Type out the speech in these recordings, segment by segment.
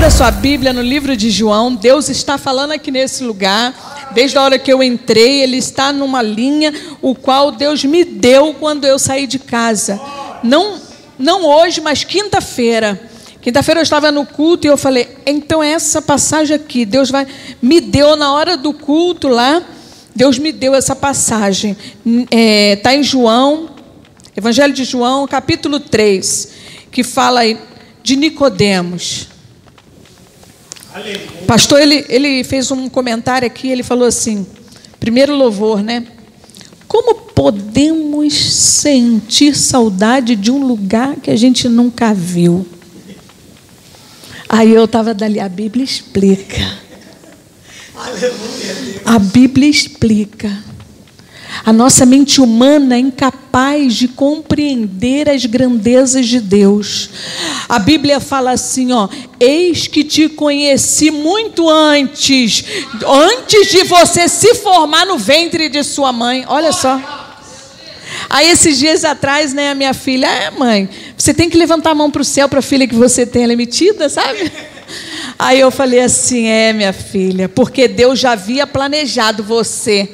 Abra sua Bíblia no livro de João. Deus está falando aqui nesse lugar. Desde a hora que eu entrei, Ele está numa linha, o qual Deus me deu quando eu saí de casa. Não hoje, mas quinta-feira. Quinta-feira eu estava no culto e eu falei, então essa passagem aqui, me deu na hora do culto lá, Deus me deu essa passagem. Está em João, Evangelho de João, capítulo 3, que fala aí de Nicodemos. O pastor, ele fez um comentário aqui, ele falou assim, primeiro louvor, né? Como podemos sentir saudade de um lugar que a gente nunca viu? Aí eu estava dali, a Bíblia explica. A Bíblia explica. A nossa mente humana é incapaz de compreender as grandezas de Deus. A Bíblia fala assim, ó, eis que te conheci muito antes de você se formar no ventre de sua mãe. Olha só. Aí esses dias atrás, né, a minha filha, mãe, você tem que levantar a mão para o céu para a filha que você tem, ela é metida, sabe? Aí eu falei assim, minha filha, porque Deus já havia planejado você.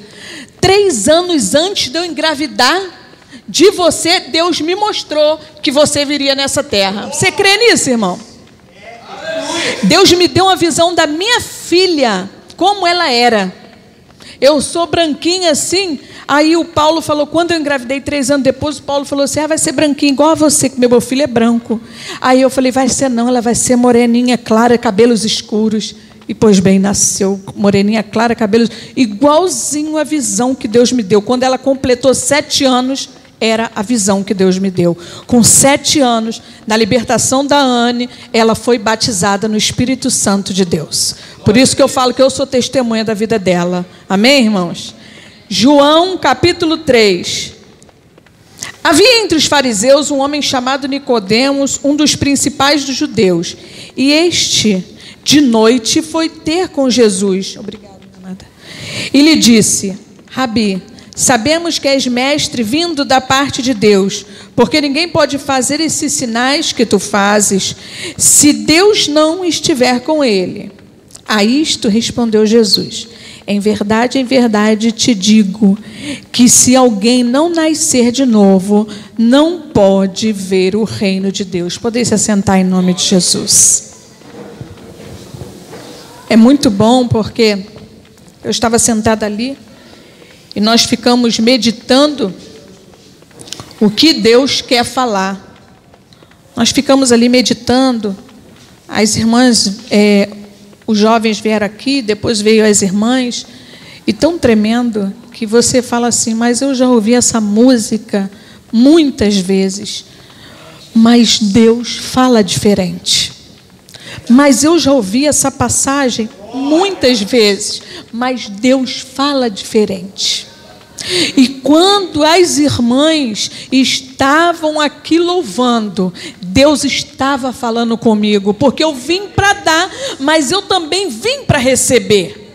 3 anos antes de eu engravidar de você, Deus me mostrou que você viria nessa terra. Você crê nisso, irmão? Deus me deu uma visão da minha filha, como ela era. Eu sou branquinha assim. Aí o Paulo falou, quando eu engravidei 3 anos depois, o Paulo falou assim, vai ser branquinha igual a você, que meu filho é branco. Aí eu falei, vai ser não, ela vai ser moreninha, clara, cabelos escuros. E pois bem, nasceu moreninha, clara, cabelos, igualzinho a visão que Deus me deu. Quando ela completou 7 anos, era a visão que Deus me deu. Com 7 anos, na libertação da Anne, ela foi batizada no Espírito Santo de Deus. Por isso que eu falo que eu sou testemunha da vida dela. Amém, irmãos? João, capítulo 3. Havia entre os fariseus um homem chamado Nicodemos, um dos principais dos judeus. E este, de noite, foi ter com Jesus. Obrigada, amada. E lhe disse, Rabi, sabemos que és mestre vindo da parte de Deus, porque ninguém pode fazer esses sinais que tu fazes, se Deus não estiver com ele. A isto respondeu Jesus, em verdade te digo, que se alguém não nascer de novo, não pode ver o reino de Deus. Podem se assentar em nome de Jesus. É muito bom porque eu estava sentada ali e nós ficamos meditando o que Deus quer falar. Nós ficamos ali meditando, as irmãs, os jovens vieram aqui, depois veio as irmãs, e tão tremendo que você fala assim, mas eu já ouvi essa música muitas vezes, mas Deus fala diferente. Mas eu já ouvi essa passagem muitas vezes, mas Deus fala diferente. E quando as irmãs estavam aqui louvando, Deus estava falando comigo, porque eu vim para dar, mas eu também vim para receber.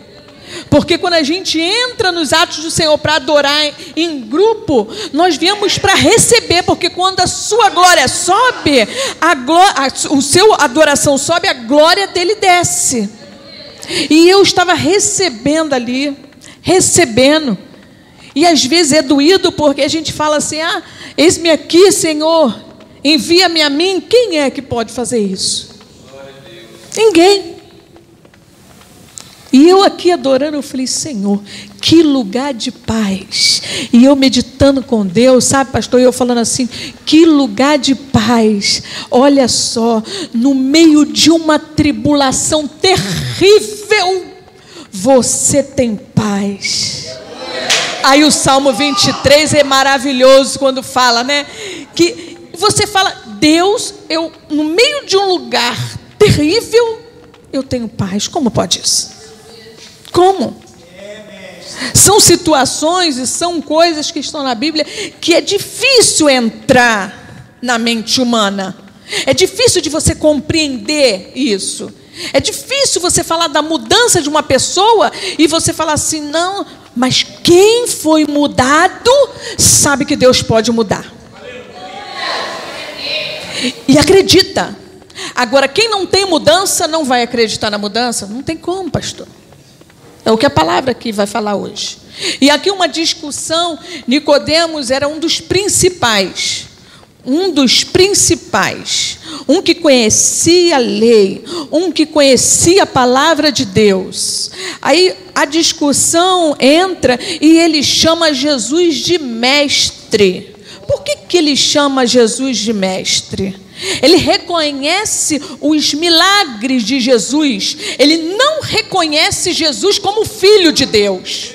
Porque quando a gente entra nos atos do Senhor para adorar em grupo, nós viemos para receber, porque quando a sua glória sobe, o seu adoração sobe, a glória dele desce. E eu estava recebendo ali, recebendo. E às vezes é doído porque a gente fala assim, eis-me aqui, Senhor, envia-me a mim. Quem é que pode fazer isso? Ninguém. E eu aqui adorando, eu falei, Senhor, que lugar de paz. E eu meditando com Deus, sabe, pastor, e eu falando assim, que lugar de paz. Olha só, no meio de uma tribulação terrível, você tem paz. Aí o Salmo 23 é maravilhoso quando fala, né? Que você fala, Deus, no meio de um lugar terrível, eu tenho paz. Como pode isso? Como? São situações e são coisas que estão na Bíblia que é difícil entrar na mente humana. É difícil de você compreender isso. É difícil você falar da mudança de uma pessoa e você falar assim, não, mas quem foi mudado sabe que Deus pode mudar. E acredita. Agora, quem não tem mudança não vai acreditar na mudança? Não tem como, pastor. É o que a palavra aqui vai falar hoje. E aqui uma discussão, Nicodemos era um dos principais. Um que conhecia a lei, um que conhecia a palavra de Deus. Aí a discussão entra e ele chama Jesus de mestre. Por que ele chama Jesus de mestre? Ele reconhece os milagres de Jesus. Ele não reconhece Jesus como filho de Deus.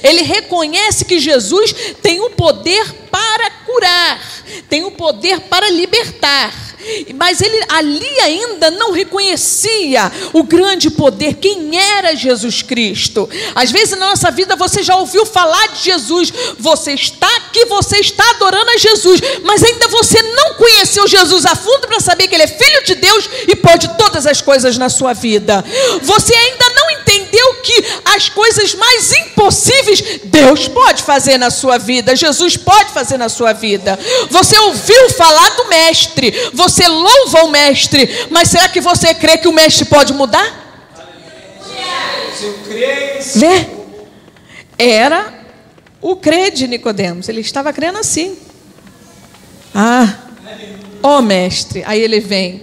Ele reconhece que Jesus tem o poder para curar, tem o poder para libertar. Mas ele ali ainda não reconhecia o grande poder, quem era Jesus Cristo. Às vezes na nossa vida você já ouviu falar de Jesus, você está aqui, você está adorando a Jesus, mas ainda você não conheceu Jesus a fundo para saber que Ele é Filho de Deus e pode todas as coisas na sua vida. Você ainda não entendeu que as coisas mais impossíveis Deus pode fazer na sua vida, Jesus pode fazer na sua vida. Você ouviu falar do Mestre, você louva o Mestre, mas será que você crê que o Mestre pode mudar? Vê? Era o crer de Nicodemos. Ele estava crendo assim. Mestre. Aí ele vem.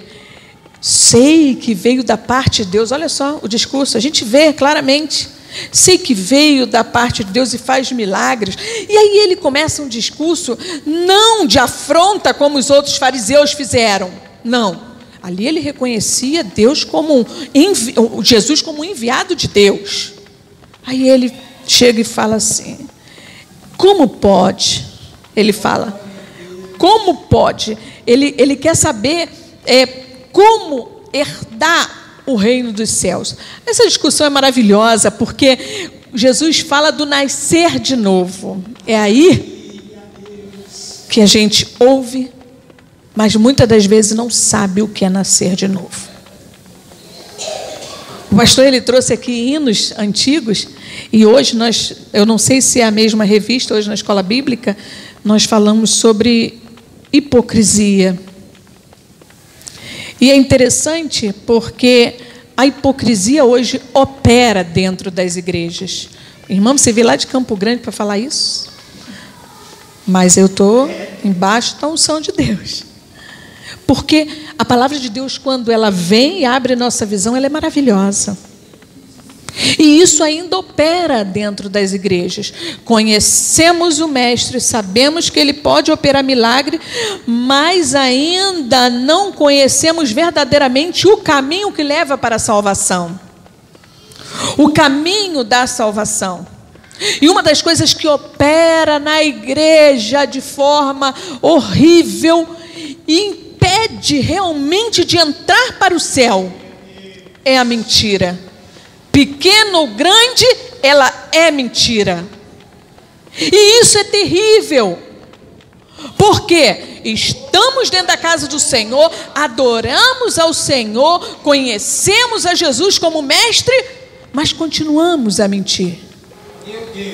Sei que veio da parte de Deus. Olha só o discurso, a gente vê claramente. Sei que veio da parte de Deus e faz milagres. E aí ele começa um discurso não de afronta como os outros fariseus fizeram. Não. Ali ele reconhecia Deus como Jesus como um enviado de Deus. Aí ele chega e fala assim: como pode? Ele fala, como pode? Ele quer saber como herdar o reino dos céus. Essa discussão é maravilhosa, porque Jesus fala do nascer de novo. É aí que a gente ouve, mas muitas das vezes não sabe o que é nascer de novo. O pastor ele trouxe aqui hinos antigos, e hoje eu não sei se é a mesma revista, hoje na Escola Bíblica, nós falamos sobre hipocrisia. E é interessante porque a hipocrisia hoje opera dentro das igrejas. Irmão, você veio lá de Campo Grande para falar isso? Mas eu estou embaixo da unção de Deus. Porque a palavra de Deus, quando ela vem e abre nossa visão, ela é maravilhosa. E isso ainda opera dentro das igrejas. Conhecemos o Mestre, sabemos que Ele pode operar milagre, mas ainda não conhecemos verdadeiramente o caminho que leva para a salvação. O caminho da salvação. E uma das coisas que opera na igreja de forma horrível e impede realmente de entrar para o céu é a mentira. Pequeno ou grande, ela é mentira. E isso é terrível. Porque estamos dentro da casa do Senhor, adoramos ao Senhor, conhecemos a Jesus como Mestre, mas continuamos a mentir.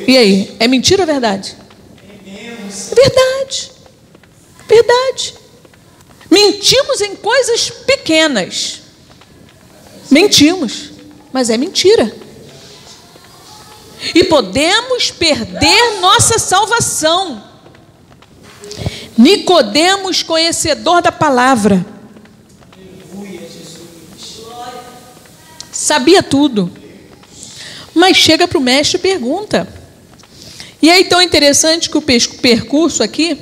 E aí, é mentira ou verdade? É verdade. Verdade. Mentimos em coisas pequenas. Mentimos. Mas é mentira. E podemos perder nossa salvação. Nicodemos, conhecedor da palavra, sabia tudo, mas chega para o mestre e pergunta. E é tão interessante que o percurso aqui,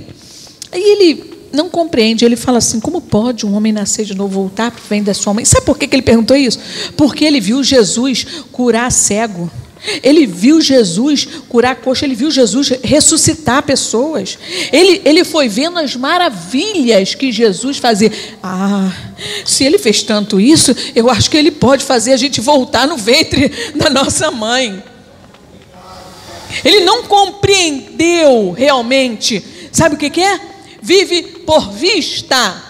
aí ele não compreende, ele fala assim: como pode um homem nascer de novo, voltar para o ventre da sua mãe? Sabe por que ele perguntou isso? Porque ele viu Jesus curar cego, ele viu Jesus curar coxa, ele viu Jesus ressuscitar pessoas, ele foi vendo as maravilhas que Jesus fazia. Se ele fez tanto isso, eu acho que ele pode fazer a gente voltar no ventre da nossa mãe. Ele não compreendeu realmente, sabe o que é? Vive por vista.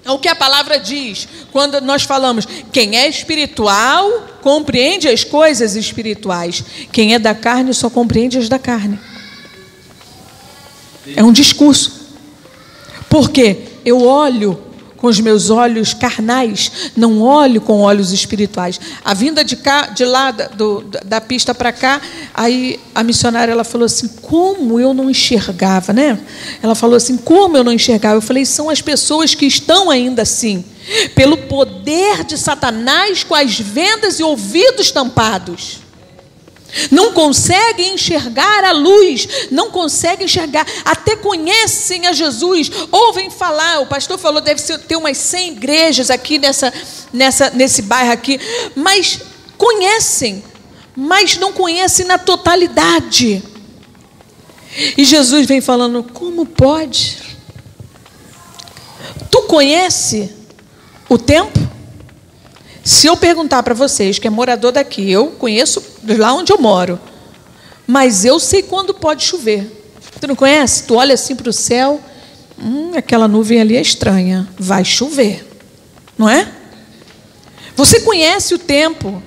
É o que a palavra diz. Quando nós falamos, quem é espiritual, compreende as coisas espirituais. Quem é da carne, só compreende as da carne. É um discurso. Porque eu olho com os meus olhos carnais, não olho com olhos espirituais. A vinda de lá da pista para cá, aí a missionária, ela falou assim, como eu não enxergava, né? Ela falou assim, como eu não enxergava? Eu falei, são as pessoas que estão ainda assim, pelo poder de Satanás, com as vendas e ouvidos tampados. Não conseguem enxergar a luz, não conseguem enxergar, até conhecem a Jesus, ouvem falar. O pastor falou, deve ter umas 100 igrejas aqui nesse bairro aqui, mas conhecem, mas não conhecem na totalidade. E Jesus vem falando, como pode? Tu conhece o tempo? Se eu perguntar para vocês, que é morador daqui, eu conheço lá onde eu moro, mas eu sei quando pode chover. Tu não conhece? Tu olha assim para o céu, aquela nuvem ali é estranha, vai chover, não é? Você conhece o tempo.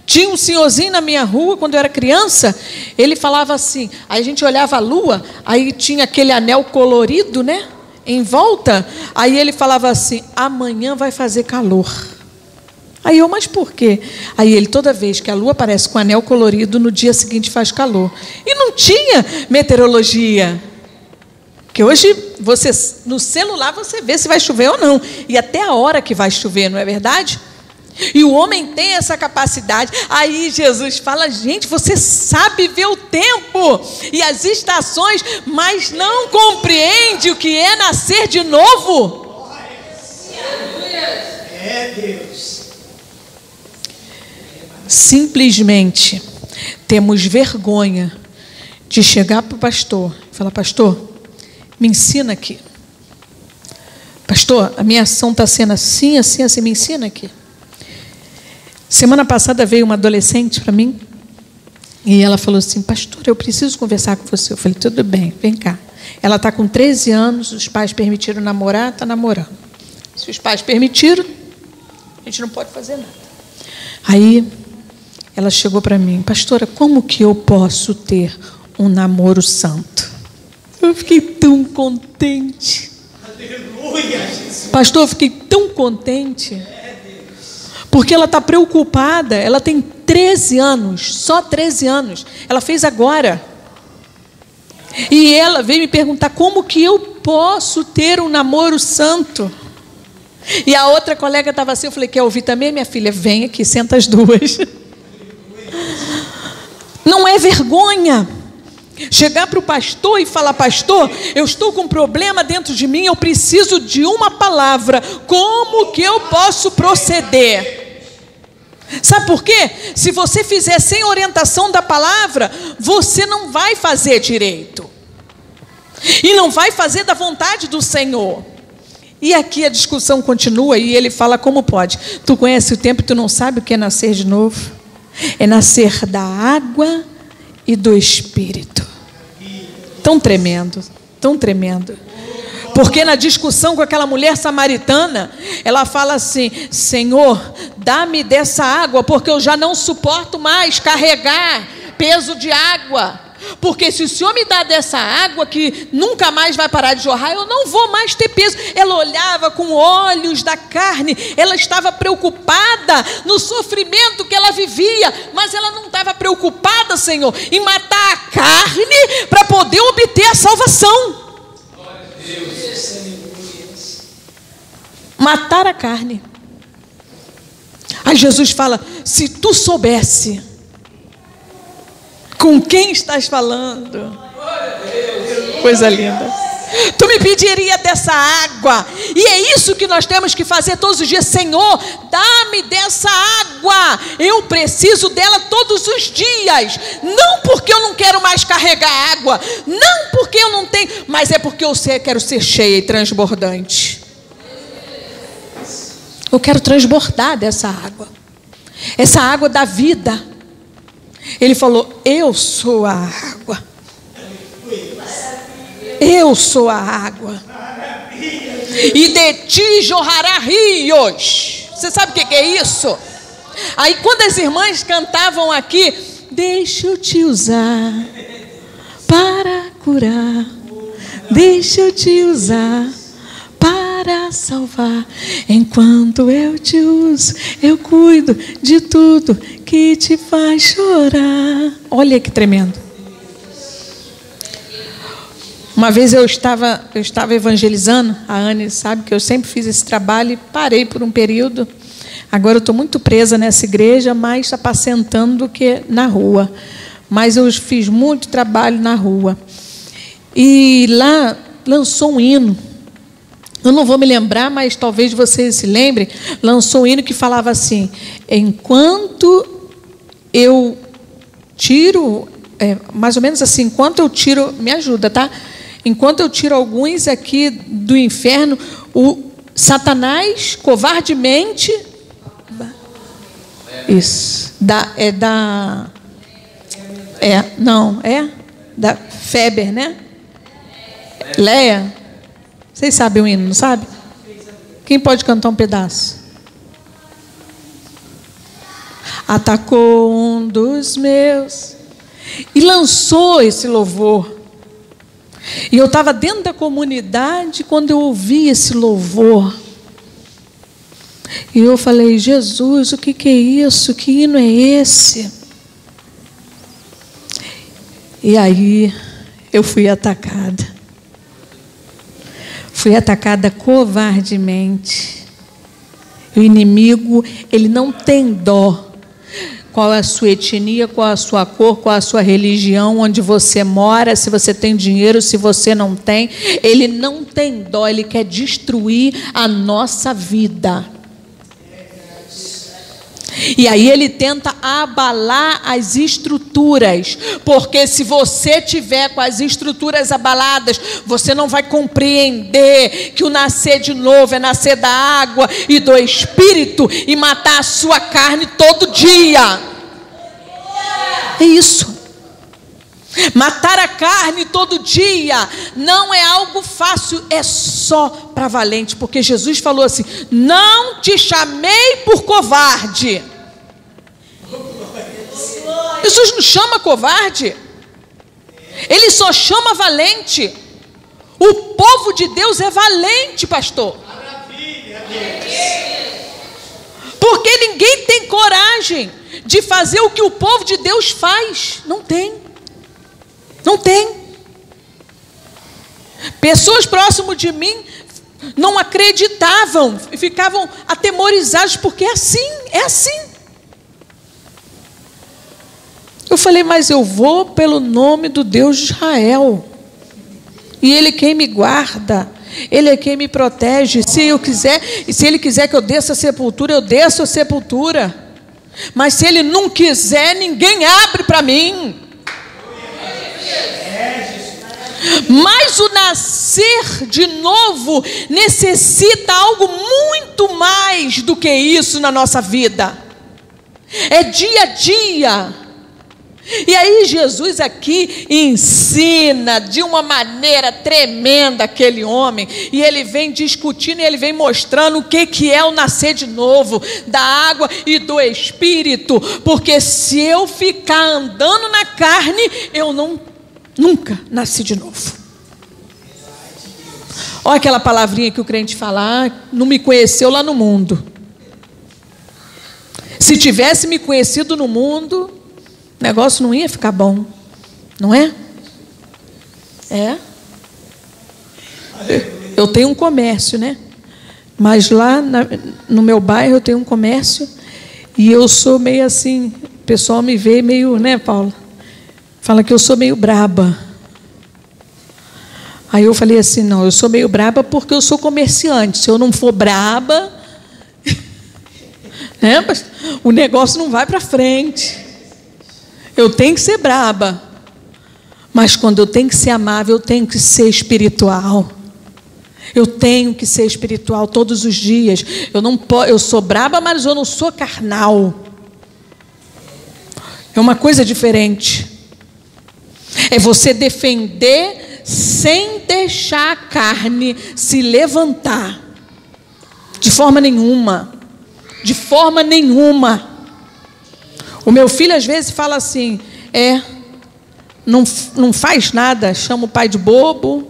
Tinha um senhorzinho na minha rua, quando eu era criança, ele falava assim, aí a gente olhava a lua, aí tinha aquele anel colorido, né? Em volta, aí ele falava assim, amanhã vai fazer calor. Aí eu, mas por quê? Aí ele, toda vez que a lua aparece com anel colorido, no dia seguinte faz calor. E não tinha meteorologia. Porque hoje, no celular, você vê se vai chover ou não. E até a hora que vai chover, não é verdade? E o homem tem essa capacidade. Aí Jesus fala, gente, você sabe ver o tempo e as estações, mas não compreende o que é nascer de novo. É Deus. Simplesmente temos vergonha de chegar para o pastor e falar, pastor, me ensina aqui. Pastor, a minha ação está sendo assim, assim, assim, me ensina aqui. Semana passada veio uma adolescente para mim e ela falou assim, pastor, eu preciso conversar com você. Eu falei, tudo bem, vem cá. Ela está com 13 anos, os pais permitiram namorar, está namorando. Se os pais permitiram, a gente não pode fazer nada. Aí ela chegou para mim, pastora, como que eu posso ter um namoro santo? Eu fiquei tão contente. Aleluia, Jesus. Pastor, eu fiquei tão contente. Porque ela está preocupada, ela tem 13 anos, só 13 anos. Ela fez agora. E ela veio me perguntar como que eu posso ter um namoro santo. E a outra colega estava assim, eu falei, quer ouvir também, minha filha? Vem aqui, senta as duas. Não é vergonha chegar para o pastor e falar, pastor, eu estou com um problema dentro de mim, eu preciso de uma palavra, como que eu posso proceder? Sabe por quê? Se você fizer sem orientação da palavra, você não vai fazer direito, e não vai fazer da vontade do Senhor. E aqui a discussão continua, e ele fala, como pode? Tu conhece o tempo e tu não sabe o que é nascer de novo? É nascer da água e do Espírito. Tão tremendo, tão tremendo. Porque na discussão com aquela mulher samaritana, ela fala assim, Senhor, dá-me dessa água, porque eu já não suporto mais carregar peso de água. Porque se o Senhor me dá dessa água que nunca mais vai parar de jorrar, eu não vou mais ter peso. Ela olhava com olhos da carne, ela estava preocupada no sofrimento que ela vivia, mas ela não estava preocupada, Senhor, em matar a carne para poder obter a salvação. Matar a carne. Aí Jesus fala, se tu soubesse com quem estás falando, coisa linda, tu me pediria dessa água. E é isso que nós temos que fazer todos os dias. Senhor, dá-me dessa água, eu preciso dela todos os dias. Não porque eu não quero mais carregar água, não porque eu não tenho, mas é porque eu quero ser cheia e transbordante. Eu quero transbordar dessa água, essa água da vida. Ele falou, eu sou a água. Eu sou a água. E de ti jorrará rios. Você sabe o que é isso? Aí quando as irmãs cantavam aqui, deixa eu te usar para curar. Deixa eu te usar para para salvar. Enquanto eu te uso, eu cuido de tudo que te faz chorar. Olha que tremendo. Uma vez eu estava evangelizando, a Anne sabe que eu sempre fiz esse trabalho e parei por um período. Agora eu estou muito presa nessa igreja, mais apacentando do que na rua. Mas eu fiz muito trabalho na rua. E lá lançou um hino. Eu não vou me lembrar, mas talvez vocês se lembrem. Lançou um hino que falava assim: enquanto eu tiro, mais ou menos assim, enquanto eu tiro, me ajuda, tá? Enquanto eu tiro alguns aqui do inferno, o Satanás covardemente, isso, da Feber, né? Leia. Vocês sabem o hino, não sabe? Quem pode cantar um pedaço? Atacou um dos meus e lançou esse louvor. E eu estava dentro da comunidade quando eu ouvi esse louvor. E eu falei: Jesus, o que é isso? Que hino é esse? E aí eu fui atacada. Fui atacada covardemente. O inimigo, ele não tem dó. Qual é a sua etnia, qual é a sua cor, qual é a sua religião, onde você mora, se você tem dinheiro, se você não tem. Ele não tem dó, ele quer destruir a nossa vida. E aí ele tenta abalar as estruturas, porque se você tiver com as estruturas abaladas, você não vai compreender que o nascer de novo é nascer da água e do Espírito e matar a sua carne todo dia. É isso. Matar a carne todo dia não é algo fácil, é só para valente, porque Jesus falou assim: não te chamei por covarde. Jesus não chama covarde, ele só chama valente. O povo de Deus é valente, pastor. Porque ninguém tem coragem de fazer o que o povo de Deus faz. Não tem. Não tem. Pessoas próximas de mim não acreditavam, ficavam atemorizados, porque é assim. Eu falei: mas eu vou pelo nome do Deus de Israel. E Ele é quem me guarda, Ele é quem me protege. Se Ele quiser que eu desça a sepultura, eu desço a sepultura. Mas se Ele não quiser, ninguém abre para mim. Mas o nascer de novo necessita algo muito mais do que isso na nossa vida. É dia a dia. E aí Jesus aqui ensina de uma maneira tremenda aquele homem. E ele vem discutindo e ele vem mostrando o que é o nascer de novo, da água e do Espírito. Porque se eu ficar andando na carne, eu nunca nasci de novo. Olha aquela palavrinha que o crente fala: não me conheceu lá no mundo. Se tivesse me conhecido no mundo, o negócio não ia ficar bom, não é? Eu tenho um comércio, né? Mas lá no meu bairro eu tenho um comércio e eu sou meio assim, o pessoal me vê meio, né, Paula? Fala que eu sou meio braba. Aí eu falei assim: não, eu sou meio braba porque eu sou comerciante. Se eu não for braba, né, o negócio não vai para frente. Eu tenho que ser braba. Mas quando eu tenho que ser amável, eu tenho que ser espiritual. Eu tenho que ser espiritual todos os dias. Eu sou braba, mas eu não sou carnal. É uma coisa diferente. É você defender sem deixar a carne se levantar. De forma nenhuma. De forma nenhuma. O meu filho às vezes fala assim: não faz nada, chama o pai de bobo,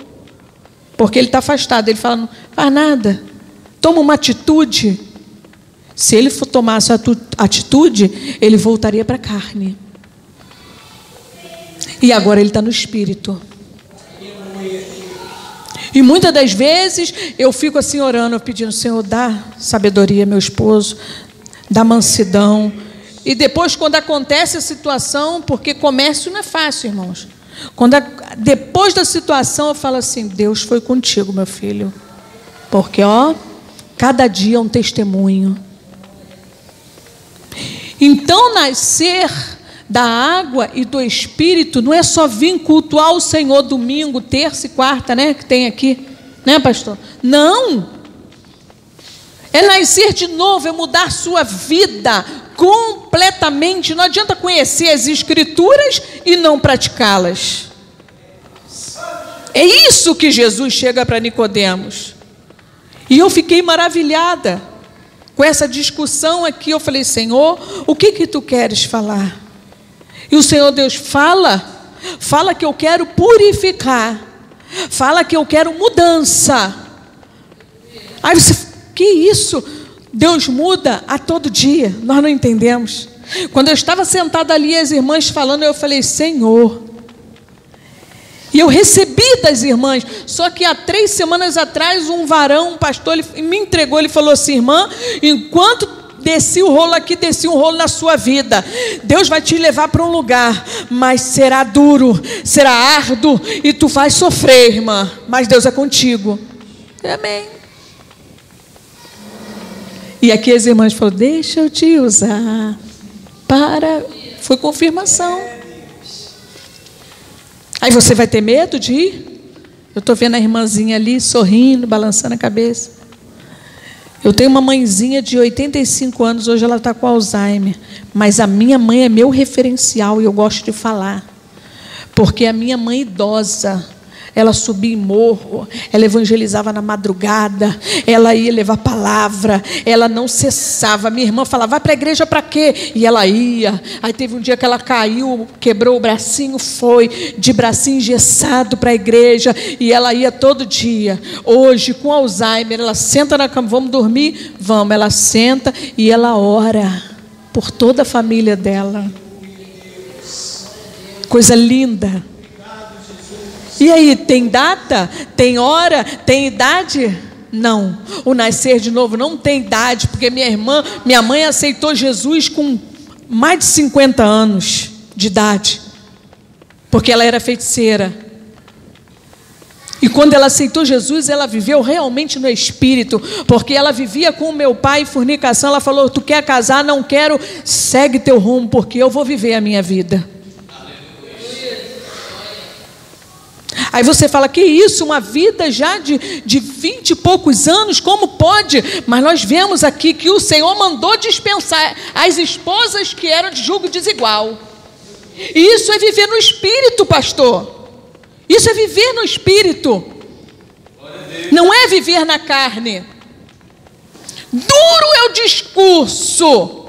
porque ele está afastado. Ele fala: não faz nada. toma uma atitude. Se ele tomasse a atitude, ele voltaria para a carne. E agora ele está no espírito. E muitas das vezes eu fico assim orando, pedindo: Senhor, dá sabedoria, meu esposo, dá mansidão. E depois, quando acontece a situação, porque comércio não é fácil, irmãos. Depois da situação, eu falo assim: Deus foi contigo, meu filho. Porque, cada dia é um testemunho. Então, nascer da água e do Espírito não é só vir cultuar o Senhor domingo, terça e quarta, né? Que tem aqui, né, pastor? Não! É nascer de novo, é mudar sua vida completamente. Não adianta conhecer as Escrituras e não praticá-las. É isso que Jesus chega para Nicodemos. E eu fiquei maravilhada com essa discussão aqui. Eu falei: Senhor, o que tu queres falar? E o Senhor Deus fala que eu quero purificar, fala que eu quero mudança. Aí você, que isso? Deus muda a todo dia, nós não entendemos. Quando eu estava sentada ali, as irmãs falando, eu falei: Senhor. E eu recebi das irmãs. Só que há 3 semanas atrás, um varão, um pastor, ele me entregou, ele falou assim: irmã, enquanto desci o rolo aqui, desci um rolo na sua vida, Deus vai te levar para um lugar, mas será duro, será árduo, e tu vai sofrer, irmã, mas Deus é contigo. Amém. E aqui as irmãs falaram: deixa eu te usar. Foi confirmação. Aí você vai ter medo de ir? Eu estou vendo a irmãzinha ali sorrindo, balançando a cabeça. Eu tenho uma mãezinha de 85 anos, hoje ela está com Alzheimer. Mas a minha mãe é meu referencial e eu gosto de falar. Porque a minha mãe idosa, ela subia em morro, ela evangelizava na madrugada, ela ia levar palavra, ela não cessava. Minha irmã falava: vai para a igreja para quê? E ela ia. Aí teve um dia que ela caiu, quebrou o bracinho, foi de bracinho engessado para a igreja, e ela ia todo dia. Hoje, com Alzheimer, ela senta na cama: vamos dormir? Vamos. Ela senta e ela ora por toda a família dela. Coisa linda. E aí, tem data? Tem hora? Tem idade? Não. O nascer de novo não tem idade, porque minha mãe aceitou Jesus com mais de 50 anos de idade, porque ela era feiticeira. E quando ela aceitou Jesus, ela viveu realmente no Espírito, porque ela vivia com o meu pai em fornicação. Ela falou: tu quer casar? Não quero. Segue teu rumo, porque eu vou viver a minha vida. Aí você fala: que isso, uma vida já de 20 e poucos anos, como pode? Mas nós vemos aqui que o Senhor mandou dispensar as esposas que eram de julgo desigual. E isso é viver no Espírito, pastor. Isso é viver no Espírito. Não é viver na carne. Duro é o discurso.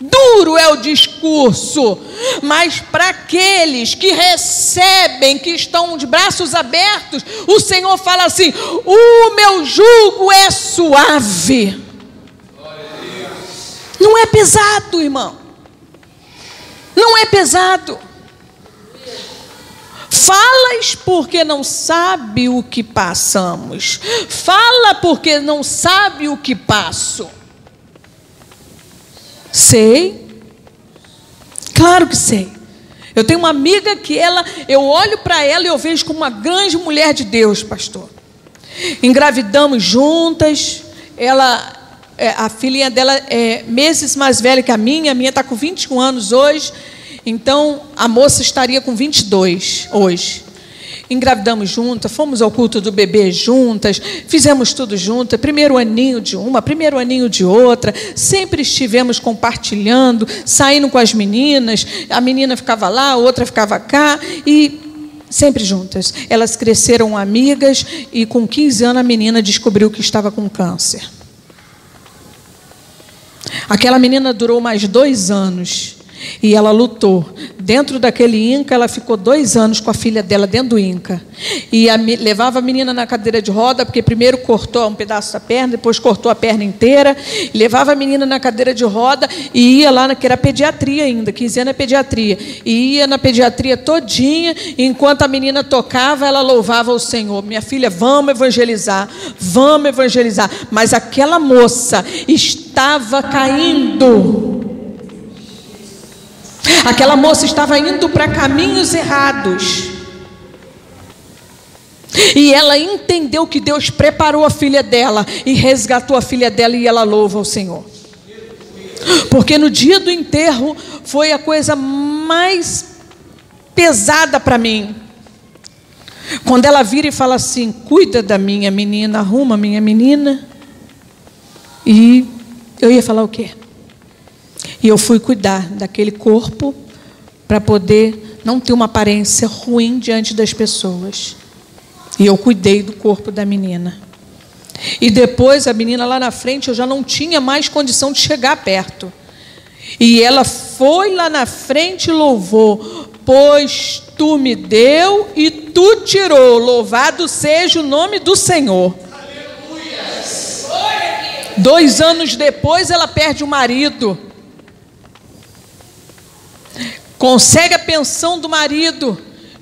Duro é o discurso, mas para aqueles que recebem, que estão de braços abertos, o Senhor fala assim: o meu jugo é suave. Não é pesado, irmão. Não é pesado. Falas porque não sabe o que passamos. Fala porque não sabe o que passo. Sei, claro que sei. Eu tenho uma amiga que eu olho para ela e eu vejo como uma grande mulher de Deus, pastor. Engravidamos juntas. A filhinha dela é meses mais velha que a minha está com 21 anos hoje. Então a moça estaria com 22 hoje. Engravidamos juntas, fomos ao culto do bebê juntas, fizemos tudo juntas, primeiro aninho de uma, primeiro aninho de outra, sempre estivemos compartilhando, saindo com as meninas, a menina ficava lá, a outra ficava cá, e sempre juntas. Elas cresceram amigas, e com 15 anos a menina descobriu que estava com câncer. Aquela menina durou mais 2 anos, E ela lutou. Dentro daquele INCA, ela ficou 2 anos com a filha dela dentro do INCA. E levava a menina na cadeira de roda, porque primeiro cortou um pedaço da perna, depois cortou a perna inteira. Levava a menina na cadeira de roda e ia lá, que era pediatria ainda, 15 anos é pediatria. E ia na pediatria todinha, enquanto a menina tocava, ela louvava o Senhor. Minha filha, vamos evangelizar, vamos evangelizar. Mas aquela moça estava caindo. Aquela moça estava indo para caminhos errados. E ela entendeu que Deus preparou a filha dela e resgatou a filha dela, e ela louva ao Senhor. Porque no dia do enterro foi a coisa mais pesada para mim. Quando ela vira e fala assim: cuida da minha menina, arruma a minha menina. E eu ia falar o quê? E eu fui cuidar daquele corpo para poder não ter uma aparência ruim diante das pessoas. E eu cuidei do corpo da menina. E depois a menina lá na frente, eu já não tinha mais condição de chegar perto. E ela foi lá na frente e louvou: pois tu me deu e tu tirou, louvado seja o nome do Senhor. Aleluia. 2 anos depois ela perde o marido. Consegue a pensão do marido,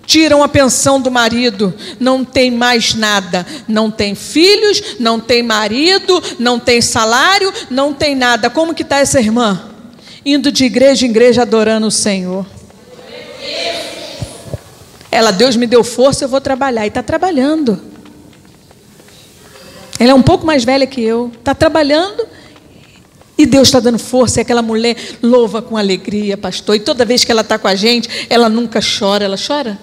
tiram a pensão do marido, não tem mais nada, não tem filhos, não tem marido, não tem salário, não tem nada. Como que está essa irmã? Indo de igreja em igreja adorando o Senhor. Ela: Deus me deu força, eu vou trabalhar. E está trabalhando. Ela é um pouco mais velha que eu, está trabalhando. E Deus está dando força. E aquela mulher louva com alegria, pastor. E toda vez que ela está com a gente, ela nunca chora. Ela chora?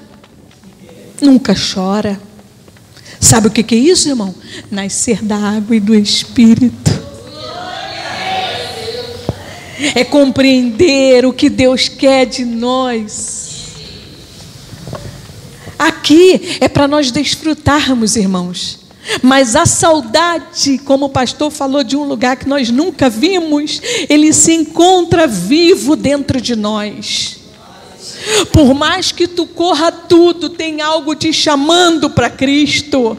Nunca chora. Sabe o que é isso, irmão? Nascer da água e do Espírito. É compreender o que Deus quer de nós. Aqui é para nós desfrutarmos, irmãos. Mas a saudade, como o pastor falou, de um lugar que nós nunca vimos, ele se encontra vivo dentro de nós. Por mais que tu corra tudo, tem algo te chamando para Cristo.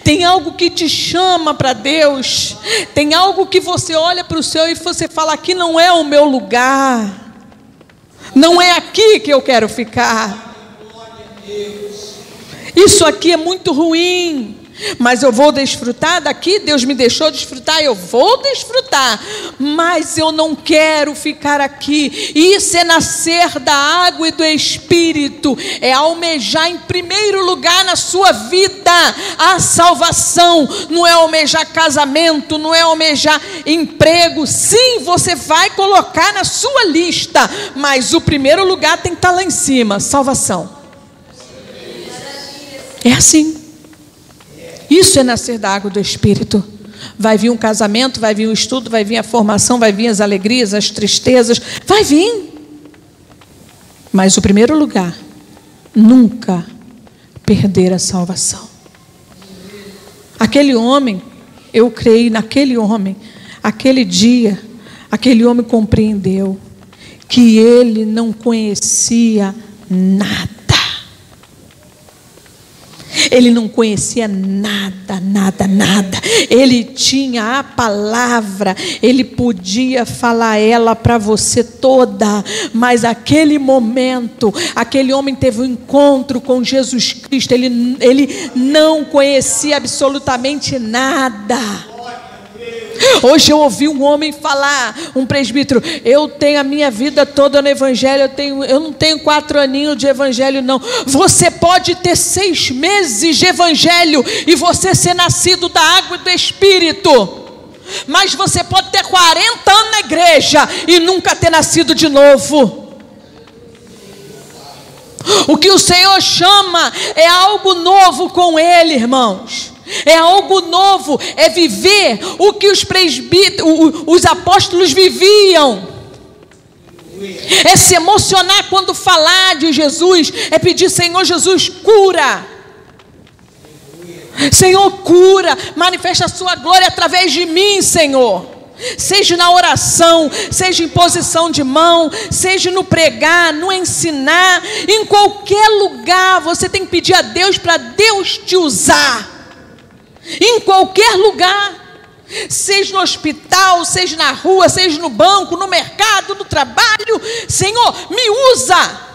Tem algo que te chama para Deus. Tem algo que você olha para o céu e você fala: aqui não é o meu lugar. Não é aqui que eu quero ficar. Isso aqui é muito ruim. Mas eu vou desfrutar daqui, Deus me deixou desfrutar, eu vou desfrutar, mas eu não quero ficar aqui. Isso é nascer da água e do Espírito, é almejar em primeiro lugar na sua vida a salvação. Não é almejar casamento, não é almejar emprego. Sim, você vai colocar na sua lista, mas o primeiro lugar tem que estar lá em cima: salvação. É assim. Isso é nascer da água do Espírito. Vai vir um casamento, vai vir um estudo, vai vir a formação, vai vir as alegrias, as tristezas, vai vir. Mas o primeiro lugar, nunca perder a salvação. Aquele homem, eu creio naquele homem, aquele dia, aquele homem compreendeu que ele não conhecia nada. Ele não conhecia nada, nada, nada. Ele tinha a palavra, ele podia falar ela para você toda, mas aquele momento, aquele homem teve um encontro com Jesus Cristo, ele não conhecia absolutamente nada. Hoje eu ouvi um homem falar, um presbítero: eu tenho a minha vida toda no evangelho, eu não tenho 4 aninhos de evangelho não. Você pode ter 6 meses de evangelho e você ser nascido da água e do Espírito, mas você pode ter 40 anos na igreja e nunca ter nascido de novo. O que o Senhor chama é algo novo com Ele, irmãos. É algo novo, é viver o que os apóstolos viviam. É se emocionar quando falar de Jesus, é pedir: Senhor Jesus, cura. Senhor, cura, manifesta a sua glória através de mim, Senhor. Seja na oração, seja em posição de mão, seja no pregar, no ensinar, em qualquer lugar você tem que pedir a Deus para Deus te usar. Em qualquer lugar, seja no hospital, seja na rua, seja no banco, no mercado, no trabalho. Senhor, me usa.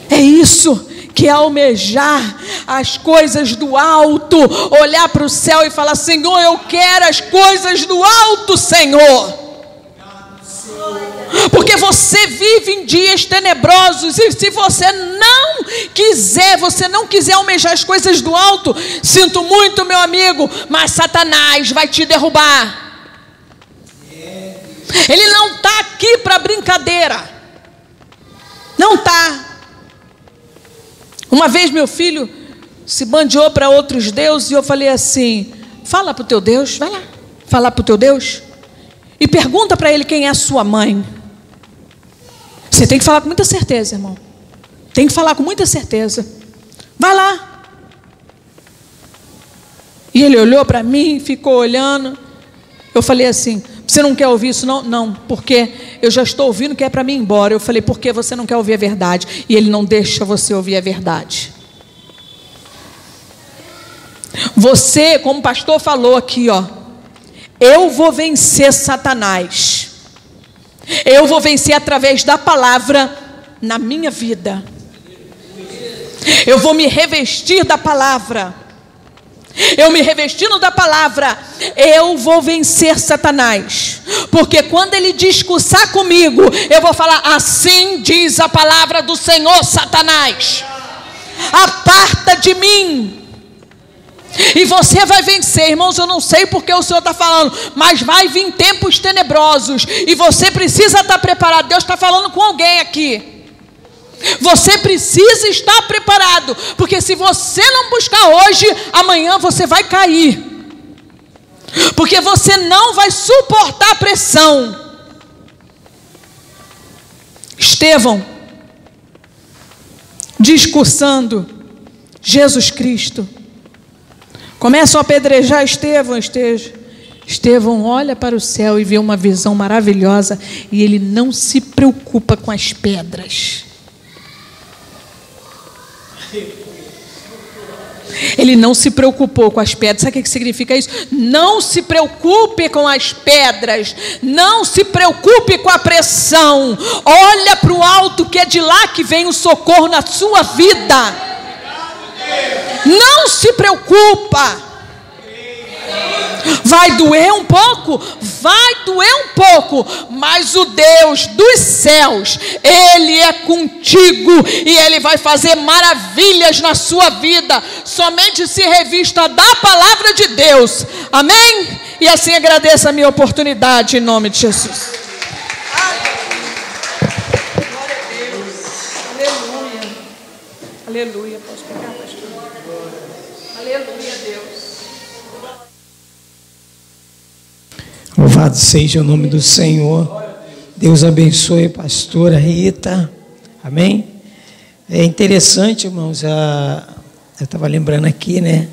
É isso que é almejar as coisas do alto, olhar para o céu e falar: Senhor, eu quero as coisas do alto, Senhor. Porque você vive em dias tenebrosos, e se você não quiser almejar as coisas do alto, sinto muito, meu amigo, mas Satanás vai te derrubar. Ele não está aqui para brincadeira, não está. Uma vez meu filho se bandeou para outros deuses, e eu falei assim: fala para o teu Deus, vai lá, falar para o teu Deus, e pergunta para ele quem é a sua mãe. Você tem que falar com muita certeza, irmão. Tem que falar com muita certeza. Vai lá. E ele olhou para mim, ficou olhando. Eu falei assim: você não quer ouvir isso? Não, não, porque eu já estou ouvindo que é para mim ir embora. Eu falei: por que você não quer ouvir a verdade? E ele não deixa você ouvir a verdade. Você, como o pastor falou aqui, ó, eu vou vencer Satanás. Eu vou vencer através da palavra na minha vida. Eu vou me revestir da palavra. Eu me revestindo da palavra, eu vou vencer Satanás. Porque quando ele discursar comigo, eu vou falar: assim diz a palavra do Senhor, Satanás, aparta de mim. E você vai vencer, irmãos. Eu não sei porque o Senhor está falando, mas vai vir tempos tenebrosos, e você precisa estar preparado. Deus está falando com alguém aqui. Você precisa estar preparado, porque se você não buscar hoje, amanhã você vai cair, porque você não vai suportar a pressão. Estevão, discursando Jesus Cristo, começam a apedrejar Estevão. Estevão olha para o céu e vê uma visão maravilhosa, e ele não se preocupa com as pedras. Ele não se preocupou com as pedras. Sabe o que significa isso? Não se preocupe com as pedras. Não se preocupe com a pressão. Olha para o alto, que é de lá que vem o socorro na sua vida. Não se preocupa. Vai doer um pouco? Vai doer um pouco, mas o Deus dos céus, Ele é contigo, e Ele vai fazer maravilhas na sua vida. Somente se revista da palavra de Deus. Amém? E assim agradeço a minha oportunidade, em nome de Jesus. Glória a Deus. Aleluia. Aleluia. Posso pegar, pastor? Aleluia, Deus. Louvado seja o nome do Senhor. Deus abençoe a pastora Rita. Amém? É interessante, irmãos, eu estava lembrando aqui, né?